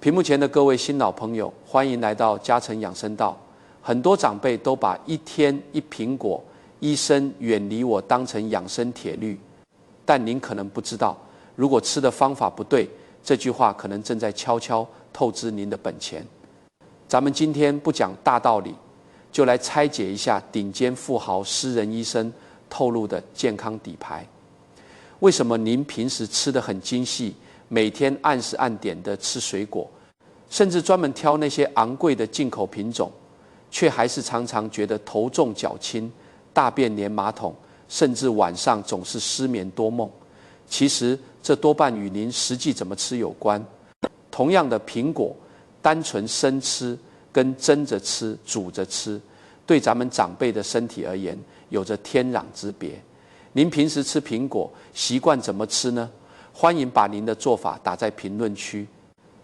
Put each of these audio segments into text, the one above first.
屏幕前的各位新老朋友，欢迎来到嘉诚养生道。很多长辈都把一天一苹果，医生远离我当成养生铁律，但您可能不知道，如果吃的方法不对，这句话可能正在悄悄透支您的本钱。咱们今天不讲大道理，就来拆解一下顶尖富豪私人医生透露的健康底牌。为什么您平时吃得很精细，每天按时按点的吃水果，甚至专门挑那些昂贵的进口品种，却还是常常觉得头重脚轻，大便黏马桶，甚至晚上总是失眠多梦？其实这多半与您实际怎么吃有关。同样的苹果，单纯生吃跟蒸着吃、煮着吃，对咱们长辈的身体而言，有着天壤之别。您平时吃苹果习惯怎么吃呢？欢迎把您的做法打在评论区。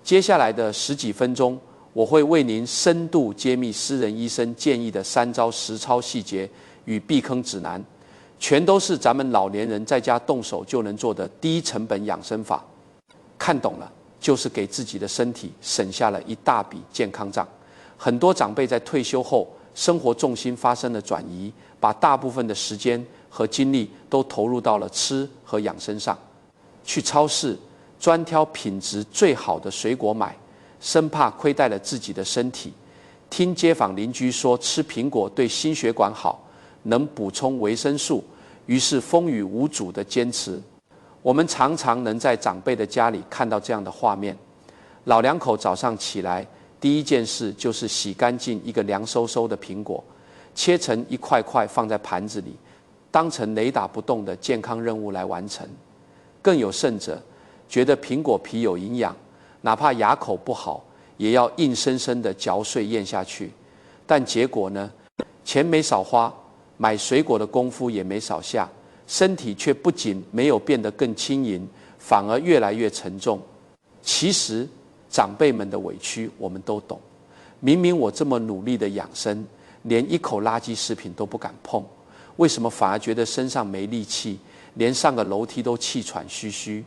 接下来的10几分钟，我会为您深度揭秘私人医生建议的3招实操细节与避坑指南，全都是咱们老年人在家动手就能做的低成本养生法。看懂了，就是给自己的身体省下了一大笔健康账。很多长辈在退休后，生活重心发生了转移，把大部分的时间和精力都投入到了吃和养生上。去超市专挑品质最好的水果买，生怕亏待了自己的身体。听街坊邻居说吃苹果对心血管好，能补充维生素，于是风雨无阻地坚持。我们常常能在长辈的家里看到这样的画面：老两口早上起来，第一件事就是洗干净一个凉飕飕的苹果，切成一块块放在盘子里，当成雷打不动的健康任务来完成。更有甚者，觉得苹果皮有营养，哪怕牙口不好，也要硬生生地嚼碎咽下去。但结果呢？钱没少花，买水果的功夫也没少下，身体却不仅没有变得更轻盈，反而越来越沉重。其实长辈们的委屈我们都懂，明明我这么努力的养生，连一口垃圾食品都不敢碰，为什么反而觉得身上没力气，连上个楼梯都气喘吁吁？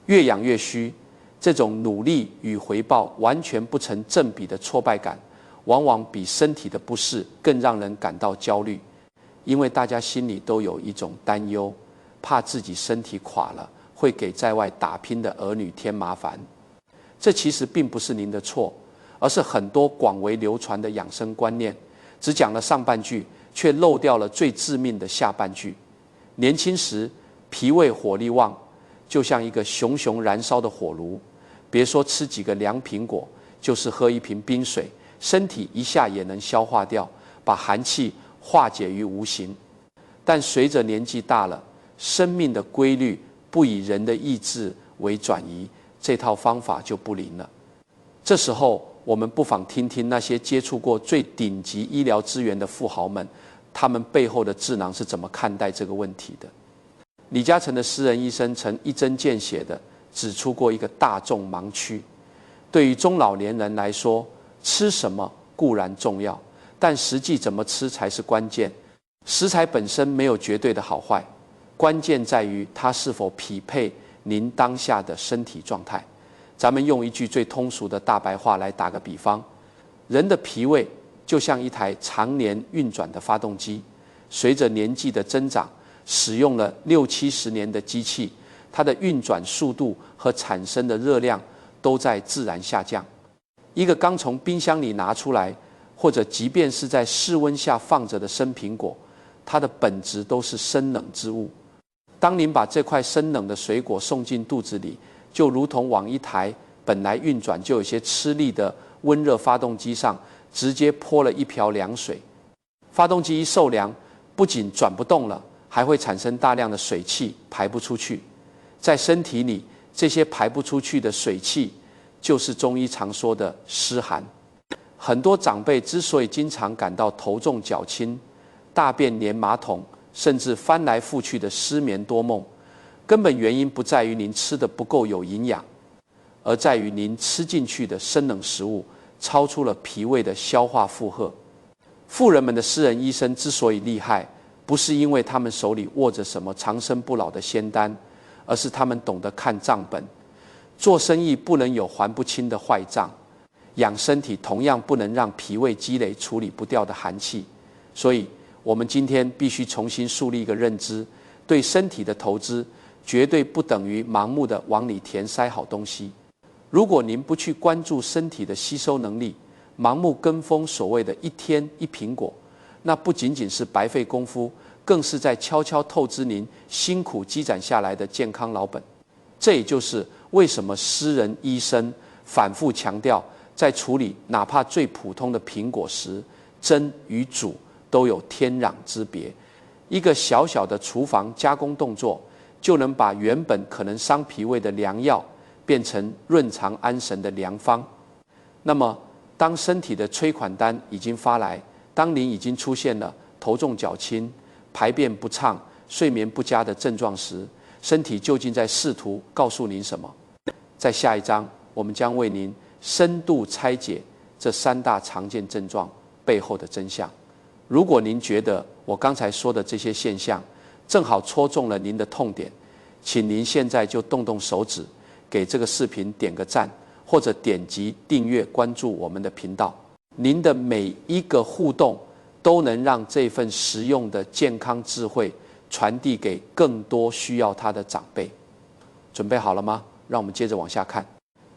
越养越虚，这种努力与回报完全不成正比的挫败感，往往比身体的不适更让人感到焦虑。因为大家心里都有一种担忧，怕自己身体垮了，会给在外打拼的儿女添麻烦。这其实并不是您的错，而是很多广为流传的养生观念，只讲了上半句，却漏掉了最致命的下半句。年轻时脾胃火力旺，就像一个熊熊燃烧的火炉，别说吃几个凉苹果，就是喝一瓶冰水，身体一下也能消化掉，把寒气化解于无形。但随着年纪大了，生命的规律不以人的意志为转移，这套方法就不灵了。这时候我们不妨听听那些接触过最顶级医疗资源的富豪们，他们背后的智囊是怎么看待这个问题的。李嘉诚的私人医生曾一针见血地指出过一个大众盲区：对于中老年人来说，吃什么固然重要，但实际怎么吃才是关键。食材本身没有绝对的好坏，关键在于它是否匹配您当下的身体状态。咱们用一句最通俗的大白话来打个比方，人的脾胃就像一台常年运转的发动机，随着年纪的增长，使用了60-70年的机器，它的运转速度和产生的热量都在自然下降。一个刚从冰箱里拿出来，或者即便是在室温下放着的生苹果，它的本质都是生冷之物。当您把这块生冷的水果送进肚子里，就如同往一台本来运转就有些吃力的温热发动机上直接泼了一瓢凉水。发动机一受凉，不仅转不动了，还会产生大量的水汽排不出去。在身体里，这些排不出去的水汽就是中医常说的湿寒。很多长辈之所以经常感到头重脚轻，大便黏马桶，甚至翻来覆去的失眠多梦，根本原因不在于您吃的不够有营养，而在于您吃进去的生冷食物超出了脾胃的消化负荷。富人们的私人医生之所以厉害，不是因为他们手里握着什么长生不老的仙丹，而是他们懂得看账本。做生意不能有还不清的坏账，养身体同样不能让脾胃积累处理不掉的寒气。所以我们今天必须重新树立一个认知，对身体的投资绝对不等于盲目的往里填塞好东西。如果您不去关注身体的吸收能力，盲目跟风所谓的一天一苹果，那不仅仅是白费功夫，更是在悄悄透支您辛苦积攒下来的健康老本。这也就是为什么私人医生反复强调，在处理哪怕最普通的苹果时，蒸与煮都有天壤之别。一个小小的厨房加工动作，就能把原本可能伤脾胃的良药变成润肠安神的良方。那么当身体的催款单已经发来，当您已经出现了头重脚轻、排便不畅、睡眠不佳的症状时，身体究竟在试图告诉您什么？在下一章，我们将为您深度拆解这3大常见症状背后的真相。如果您觉得我刚才说的这些现象正好戳中了您的痛点，请您现在就动动手指，给这个视频点个赞，或者点击订阅关注我们的频道。您的每一个互动都能让这份实用的健康智慧传递给更多需要它的长辈。准备好了吗？让我们接着往下看。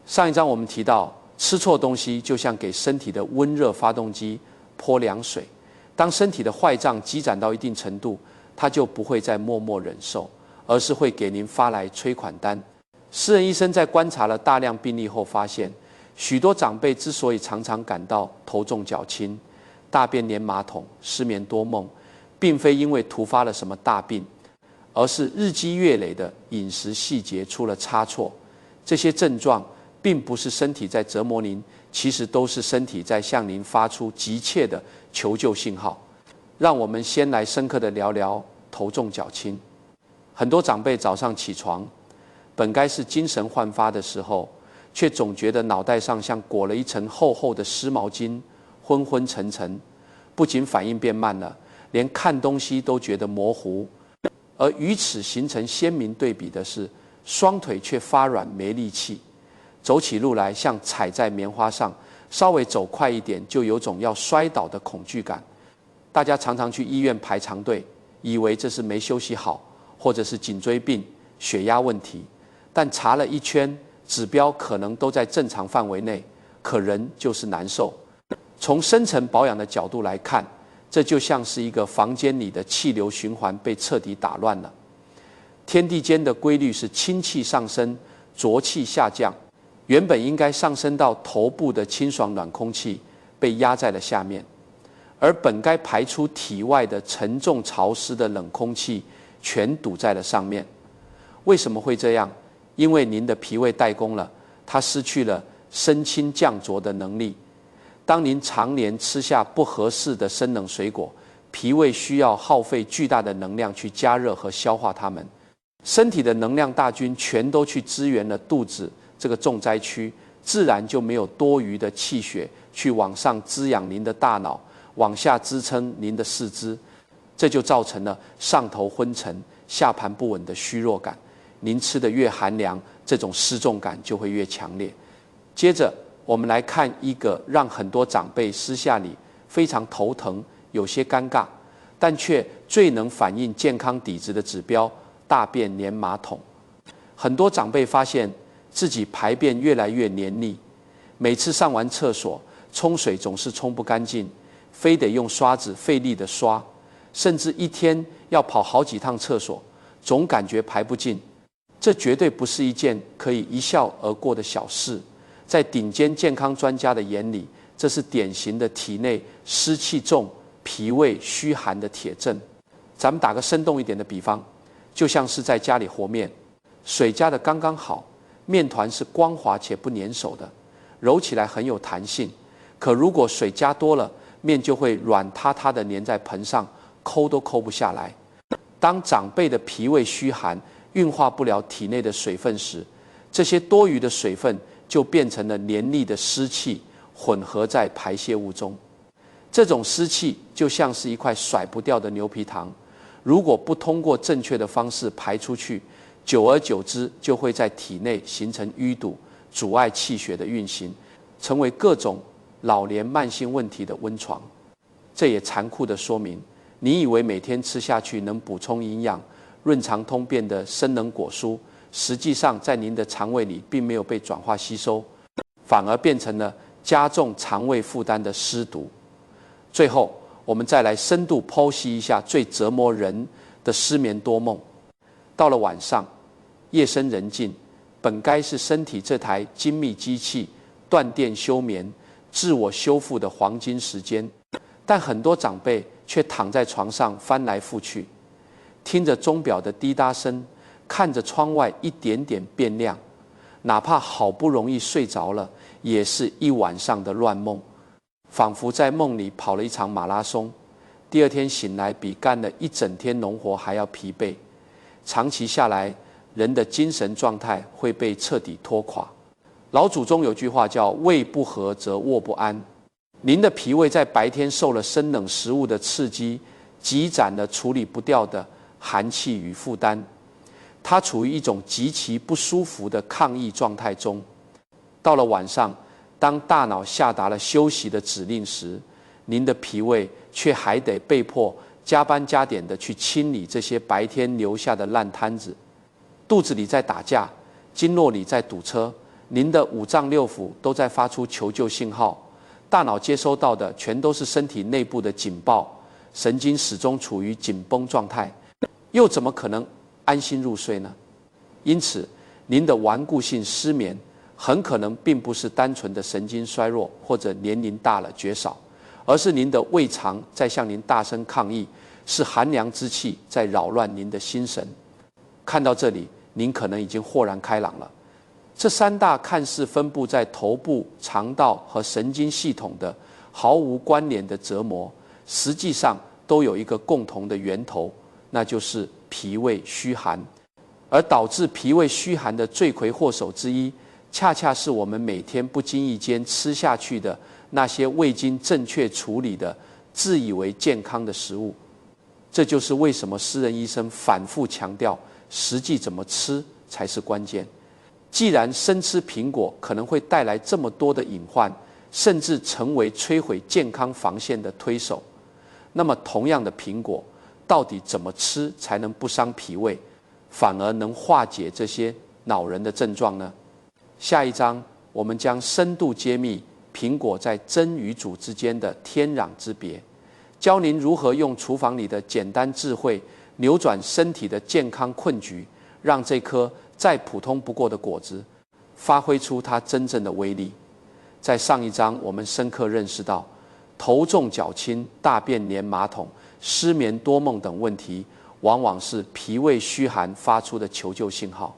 上一章我们提到，吃错东西就像给身体的温热发动机泼凉水，当身体的坏账积攒到一定程度，它就不会再默默忍受，而是会给您发来催款单。私人医生在观察了大量病例后发现，许多长辈之所以常常感到头重脚轻、大便黏马桶、失眠多梦，并非因为突发了什么大病，而是日积月累的饮食细节出了差错。这些症状并不是身体在折磨您，其实都是身体在向您发出急切的求救信号。让我们先来深刻的聊聊头重脚轻。很多长辈早上起床，本该是精神焕发的时候，却总觉得脑袋上像裹了一层厚厚的湿毛巾，昏昏沉沉。不仅反应变慢了，连看东西都觉得模糊。而与此形成鲜明对比的是，双腿却发软没力气，走起路来像踩在棉花上，稍微走快一点就有种要摔倒的恐惧感。大家常常去医院排长队，以为这是没休息好，或者是颈椎病、血压问题，但查了一圈，指标可能都在正常范围内，可人就是难受。从深层保养的角度来看，这就像是一个房间里的气流循环被彻底打乱了。天地间的规律是清气上升，浊气下降。原本应该上升到头部的清爽暖空气被压在了下面，而本该排出体外的沉重潮湿的冷空气全堵在了上面。为什么会这样？因为您的脾胃怠工了，它失去了升清降浊的能力。当您常年吃下不合适的生冷水果，脾胃需要耗费巨大的能量去加热和消化它们。身体的能量大军全都去支援了肚子这个重灾区，自然就没有多余的气血去往上滋养您的大脑，往下支撑您的四肢，这就造成了上头昏沉、下盘不稳的虚弱感。您吃的越寒凉，这种失重感就会越强烈。接着我们来看一个让很多长辈私下里非常头疼、有些尴尬，但却最能反映健康底子的指标——大便黏马桶。很多长辈发现自己排便越来越黏腻，每次上完厕所，冲水总是冲不干净，非得用刷子费力的刷，甚至一天要跑好几趟厕所，总感觉排不尽。这绝对不是一件可以一笑而过的小事，在顶尖健康专家的眼里，这是典型的体内湿气重、脾胃虚寒的铁证。咱们打个生动一点的比方，就像是在家里和面，水加的刚刚好，面团是光滑且不粘手的，揉起来很有弹性。可如果水加多了，面就会软塌塌的粘在盆上，抠都抠不下来。当长辈的脾胃虚寒，运化不了体内的水分时，这些多余的水分就变成了黏腻的湿气，混合在排泄物中。这种湿气就像是一块甩不掉的牛皮糖，如果不通过正确的方式排出去，久而久之就会在体内形成淤堵，阻碍气血的运行，成为各种老年慢性问题的温床。这也残酷地说明，你以为每天吃下去能补充营养、润肠通便的生冷果蔬，实际上在您的肠胃里并没有被转化吸收，反而变成了加重肠胃负担的湿毒。最后，我们再来深度剖析一下最折磨人的失眠多梦。到了晚上，夜深人静，本该是身体这台精密机器断电休眠、自我修复的黄金时间，但很多长辈却躺在床上翻来覆去，听着钟表的滴答声，看着窗外一点点变亮，哪怕好不容易睡着了，也是一晚上的乱梦，仿佛在梦里跑了一场马拉松，第二天醒来比干了一整天农活还要疲惫。长期下来，人的精神状态会被彻底拖垮。老祖宗有句话叫“胃不和则卧不安”。您的脾胃在白天受了生冷食物的刺激，积攒了处理不掉的寒气与负担，它处于一种极其不舒服的抗议状态中。到了晚上，当大脑下达了休息的指令时，您的脾胃却还得被迫加班加点的去清理这些白天留下的烂摊子。肚子里在打架，经络里在堵车，您的五脏六腑都在发出求救信号，大脑接收到的全都是身体内部的警报，神经始终处于紧绷状态，又怎么可能安心入睡呢？因此，您的顽固性失眠很可能并不是单纯的神经衰弱或者年龄大了绝少，而是您的胃肠在向您大声抗议，是寒凉之气在扰乱您的心神。看到这里，您可能已经豁然开朗了。这三大看似分布在头部、肠道和神经系统的毫无关联的折磨，实际上都有一个共同的源头，那就是脾胃虚寒。而导致脾胃虚寒的罪魁祸首之一，恰恰是我们每天不经意间吃下去的那些未经正确处理的自以为健康的食物。这就是为什么私人医生反复强调，实际怎么吃才是关键。既然生吃苹果可能会带来这么多的隐患，甚至成为摧毁健康防线的推手，那么同样的苹果，到底怎么吃才能不伤脾胃，反而能化解这些恼人的症状呢？下一章我们将深度揭秘苹果在蒸与煮之间的天壤之别，教您如何用厨房里的简单智慧扭转身体的健康困局，让这颗再普通不过的果子发挥出它真正的威力。在上一章我们深刻认识到，头重脚轻、大便连马桶、失眠多梦等问题，往往是脾胃虚寒发出的求救信号。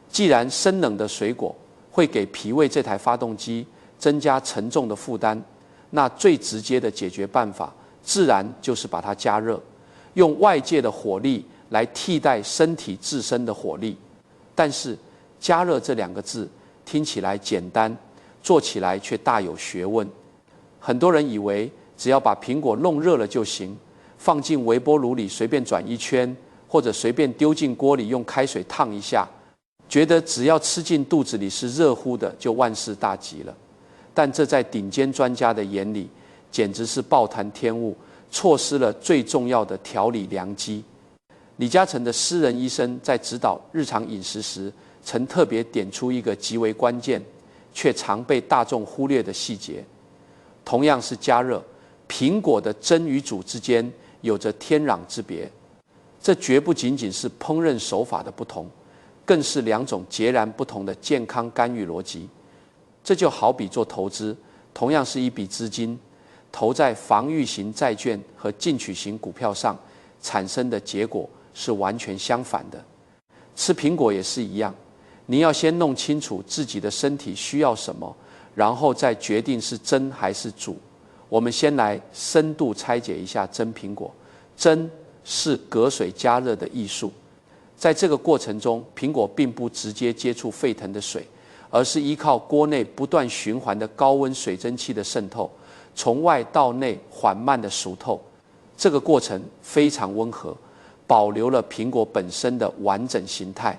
既然生冷的水果会给脾胃这台发动机增加沉重的负担，那最直接的解决办法自然就是把它加热，用外界的火力来替代身体自身的火力。但是加热这两个字听起来简单，做起来却大有学问。很多人以为只要把苹果弄热了就行，放进微波炉里随便转一圈，或者随便丢进锅里用开水烫一下，觉得只要吃进肚子里是热乎的，就万事大吉了。但这在顶尖专家的眼里，简直是暴殄天物，错失了最重要的调理良机。李嘉诚的私人医生在指导日常饮食时，曾特别点出一个极为关键，却常被大众忽略的细节。同样是加热，苹果的蒸与煮之间有着天壤之别。这绝不仅仅是烹饪手法的不同，更是两种截然不同的健康干预逻辑。这就好比做投资，同样是一笔资金，投在防御型债券和进取型股票上，产生的结果是完全相反的。吃苹果也是一样，你要先弄清楚自己的身体需要什么，然后再决定是蒸还是煮。我们先来深度拆解一下蒸苹果。蒸是隔水加热的艺术，在这个过程中，苹果并不直接接触沸腾的水，而是依靠锅内不断循环的高温水蒸气的渗透，从外到内缓慢的熟透。这个过程非常温和，保留了苹果本身的完整形态，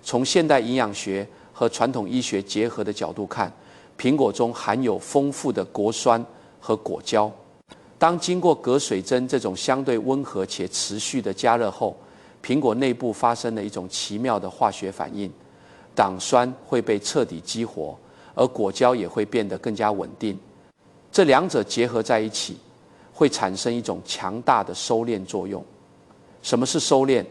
从现代营养学和传统医学结合的角度看，苹果中含有丰富的果酸和果胶。当经过隔水针这种相对温和且持续的加热后，苹果内部发生了一种奇妙的化学反应，党酸会被彻底激活，而果胶也会变得更加稳定。这两者结合在一起，会产生一种强大的收敛作用。什么是收敛？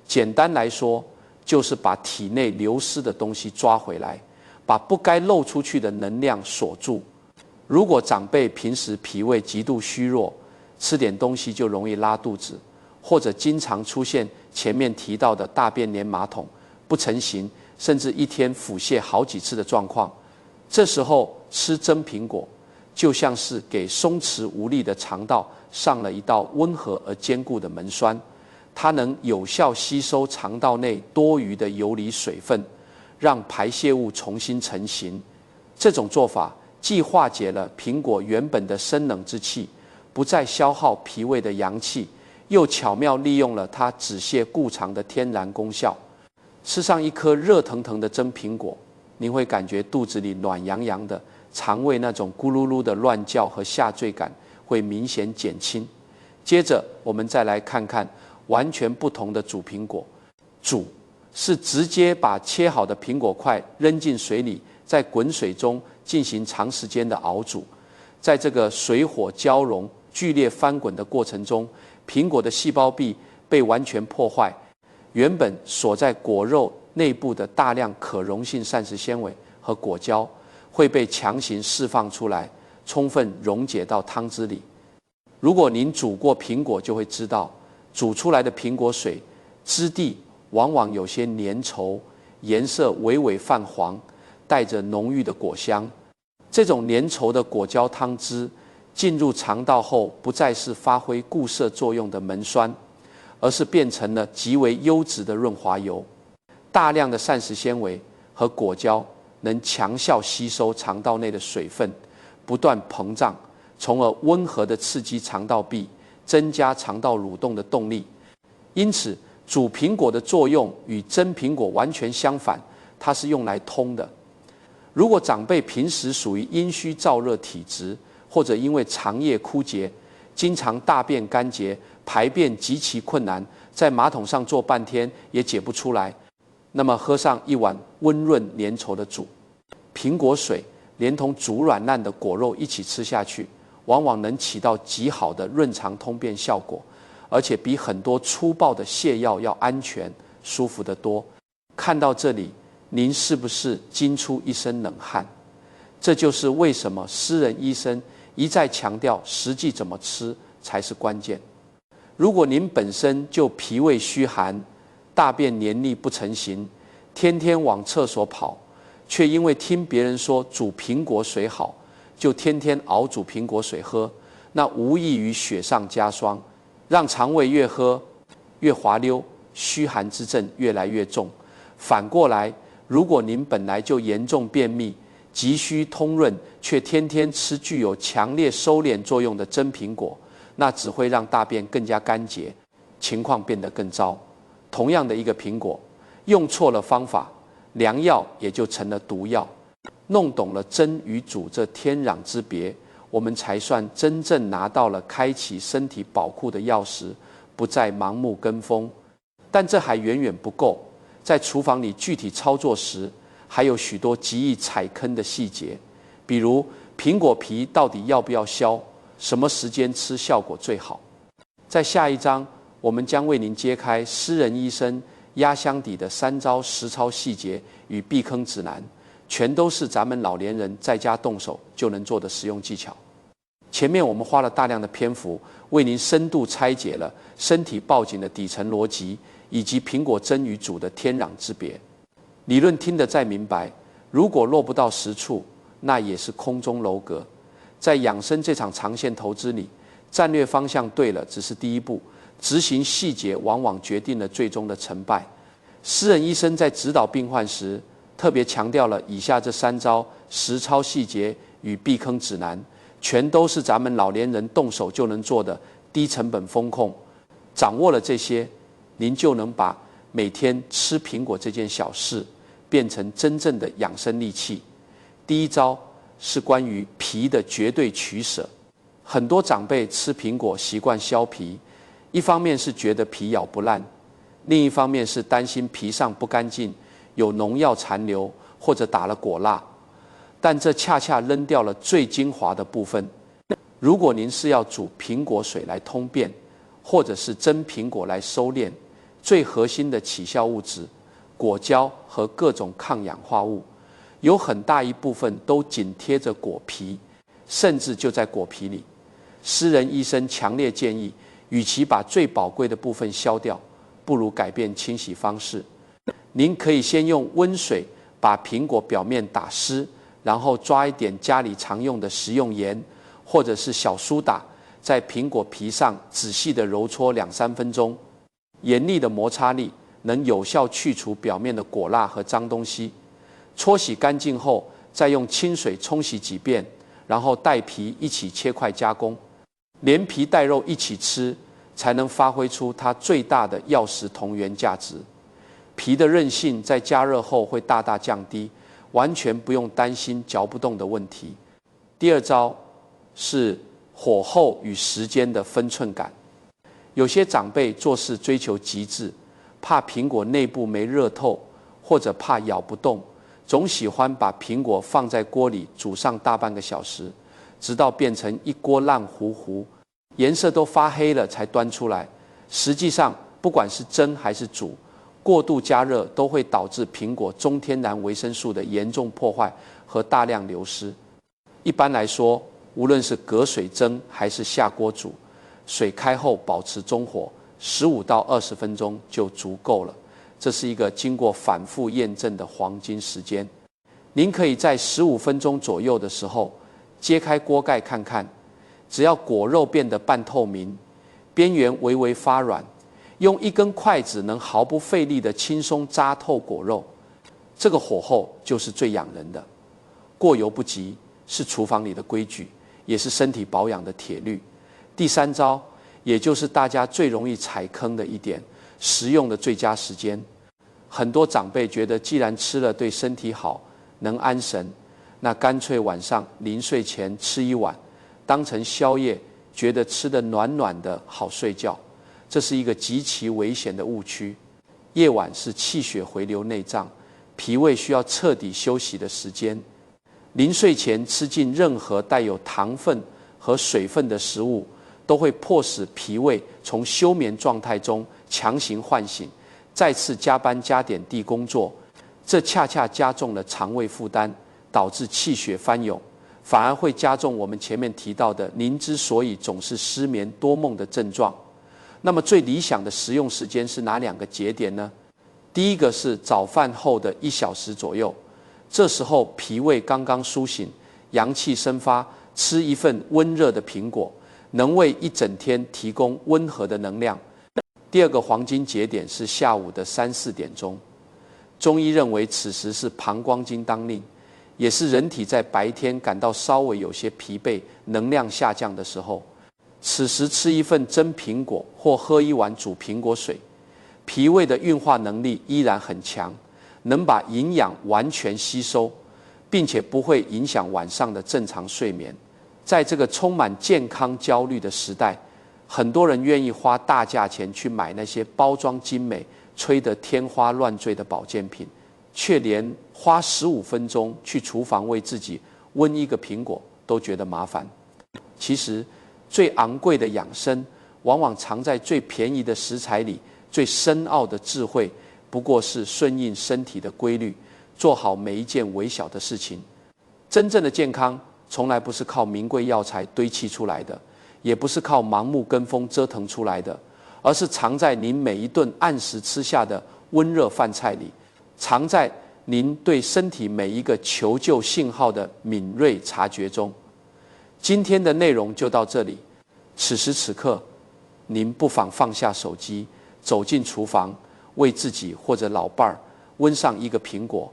简单来说，就是把体内流失的东西抓回来，把不该漏出去的能量锁住。如果长辈平时脾胃极度虚弱，吃点东西就容易拉肚子，或者经常出现前面提到的大便连马桶、不成形，甚至一天腹泻好几次的状况，这时候吃真苹果，就像是给松弛无力的肠道上了一道温和而坚固的门栓，它能有效吸收肠道内多余的游离水分，让排泄物重新成型。这种做法既化解了苹果原本的生冷之气，不再消耗脾胃的阳气，又巧妙利用了它止泻固肠的天然功效。吃上一颗热腾腾的真苹果，您会感觉肚子里暖洋洋的，肠胃那种咕噜噜的乱叫和下坠感会明显减轻。接着我们再来看看完全不同的煮苹果。煮是直接把切好的苹果块扔进水里，在滚水中进行长时间的熬煮。在这个水火交融、剧烈翻滚的过程中，苹果的细胞壁被完全破坏，原本锁在果肉内部的大量可溶性膳食纤维和果胶会被强行释放出来，充分溶解到汤汁里。如果您煮过苹果，就会知道，煮出来的苹果水质地往往有些粘稠，颜色微微泛黄，带着浓郁的果香。这种粘稠的果胶汤汁进入肠道后，不再是发挥固摄作用的门栓，而是变成了极为优质的润滑油。大量的膳食纤维和果胶能强效吸收肠道内的水分，不断膨胀，从而温和地刺激肠道壁，增加肠道蠕动的动力。因此，煮苹果的作用与蒸苹果完全相反，它是用来通的。如果长辈平时属于阴虚燥热体质，或者因为肠液枯竭，经常大便干结，排便极其困难，在马桶上坐半天也解不出来，那么喝上一碗温润粘稠的煮苹果水，连同煮软烂的果肉一起吃下去，往往能起到极好的润肠通便效果，而且比很多粗暴的泻药要安全、舒服得多。看到这里，您是不是惊出一身冷汗？这就是为什么私人医生一再强调实际怎么吃才是关键。如果您本身就脾胃虚寒，大便黏腻不成形，天天往厕所跑，却因为听别人说煮苹果水好，就天天熬煮苹果水喝，那无异于雪上加霜，让肠胃越喝越滑溜，虚寒之症越来越重。反过来，如果您本来就严重便秘，急需通润，却天天吃具有强烈收敛作用的真苹果，那只会让大便更加干结，情况变得更糟。同样的一个苹果，用错了方法，良药也就成了毒药。弄懂了蒸与煮这天壤之别，我们才算真正拿到了开启身体宝库的钥匙，不再盲目跟风。但这还远远不够，在厨房里具体操作时，还有许多极易踩坑的细节，比如苹果皮到底要不要削，什么时间吃效果最好。在下一章，我们将为您揭开私人医生压箱底的3招实操细节与避坑指南，全都是咱们老年人在家动手就能做的实用技巧。前面我们花了大量的篇幅，为您深度拆解了身体报警的底层逻辑，以及苹果蒸与煮的天壤之别。理论听得再明白，如果落不到实处，那也是空中楼阁。在养生这场长线投资里，战略方向对了只是第一步，执行细节往往决定了最终的成败。私人医生在指导病患时，特别强调了以下这3招实操细节与避坑指南，全都是咱们老年人动手就能做的低成本风控。掌握了这些，您就能把每天吃苹果这件小事变成真正的养生利器。第一招是关于皮的绝对取舍。很多长辈吃苹果习惯削皮，一方面是觉得皮咬不烂，另一方面是担心皮上不干净，有农药残留或者打了果蜡。但这恰恰扔掉了最精华的部分。如果您是要煮苹果水来通便，或者是蒸苹果来收敛，最核心的起效物质果胶和各种抗氧化物，有很大一部分都紧贴着果皮，甚至就在果皮里。私人医生强烈建议，与其把最宝贵的部分削掉，不如改变清洗方式。您可以先用温水把苹果表面打湿，然后抓一点家里常用的食用盐或者是小苏打，在苹果皮上仔细地揉搓2-3分钟。严厉的摩擦力能有效去除表面的果蜡和脏东西。搓洗干净后，再用清水冲洗几遍，然后带皮一起切块加工，连皮带肉一起吃，才能发挥出它最大的药食同源价值。皮的韧性在加热后会大大降低，完全不用担心嚼不动的问题。第二招是火候与时间的分寸感。有些长辈做事追求极致，怕苹果内部没热透，或者怕咬不动，总喜欢把苹果放在锅里煮上大半个小时，直到变成一锅烂糊糊，颜色都发黑了才端出来。实际上，不管是蒸还是煮，过度加热都会导致苹果中天然维生素的严重破坏和大量流失。一般来说，无论是隔水蒸还是下锅煮，水开后保持中火，15到20分钟就足够了。这是一个经过反复验证的黄金时间。您可以在15分钟左右的时候揭开锅盖看看，只要果肉变得半透明，边缘微微发软，用一根筷子能毫不费力地轻松扎透果肉，这个火候就是最养人的。过犹不及是厨房里的规矩，也是身体保养的铁律。第三招，也就是大家最容易踩坑的一点，食用的最佳时间。很多长辈觉得既然吃了对身体好，能安神，那干脆晚上临睡前吃一碗，当成宵夜，觉得吃得暖暖的好睡觉。这是一个极其危险的误区。夜晚是气血回流内脏，脾胃需要彻底休息的时间。临睡前吃进任何带有糖分和水分的食物，都会迫使脾胃从休眠状态中强行唤醒，再次加班加点地工作，这恰恰加重了肠胃负担，导致气血翻涌，反而会加重我们前面提到的您之所以总是失眠多梦的症状。那么最理想的食用时间是哪2个节点呢？第一个是早饭后的1小时左右，这时候脾胃刚刚苏醒，阳气生发，吃一份温热的苹果，能为一整天提供温和的能量。第2个黄金节点是下午的3-4点钟，中医认为此时是膀胱经当令，也是人体在白天感到稍微有些疲惫、能量下降的时候。此时吃一份蒸苹果或喝一碗煮苹果水，脾胃的运化能力依然很强，能把营养完全吸收，并且不会影响晚上的正常睡眠。在这个充满健康焦虑的时代，很多人愿意花大价钱去买那些包装精美、吹得天花乱坠的保健品，却连花15分钟去厨房为自己温一个苹果都觉得麻烦。其实最昂贵的养生，往往藏在最便宜的食材里，最深奥的智慧，不过是顺应身体的规律，做好每一件微小的事情。真正的健康，从来不是靠名贵药材堆砌出来的，也不是靠盲目跟风折腾出来的，而是藏在您每一顿按时吃下的温热饭菜里，藏在您对身体每一个求救信号的敏锐察觉中。今天的内容就到这里，此时此刻，您不妨放下手机，走进厨房，为自己或者老伴儿温上一个苹果，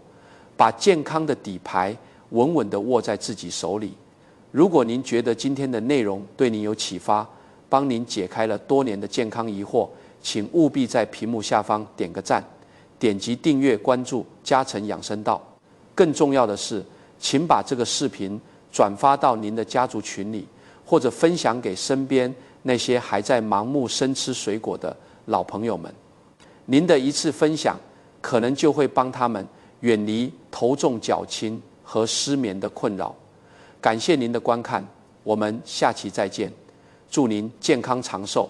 把健康的底牌稳稳地握在自己手里。如果您觉得今天的内容对您有启发，帮您解开了多年的健康疑惑，请务必在屏幕下方点个赞，点击订阅关注嘉诚养生道。更重要的是，请把这个视频转发到您的家族群里，或者分享给身边那些还在盲目生吃水果的老朋友们。您的一次分享，可能就会帮他们远离头重脚轻和失眠的困扰。感谢您的观看，我们下期再见。祝您健康长寿。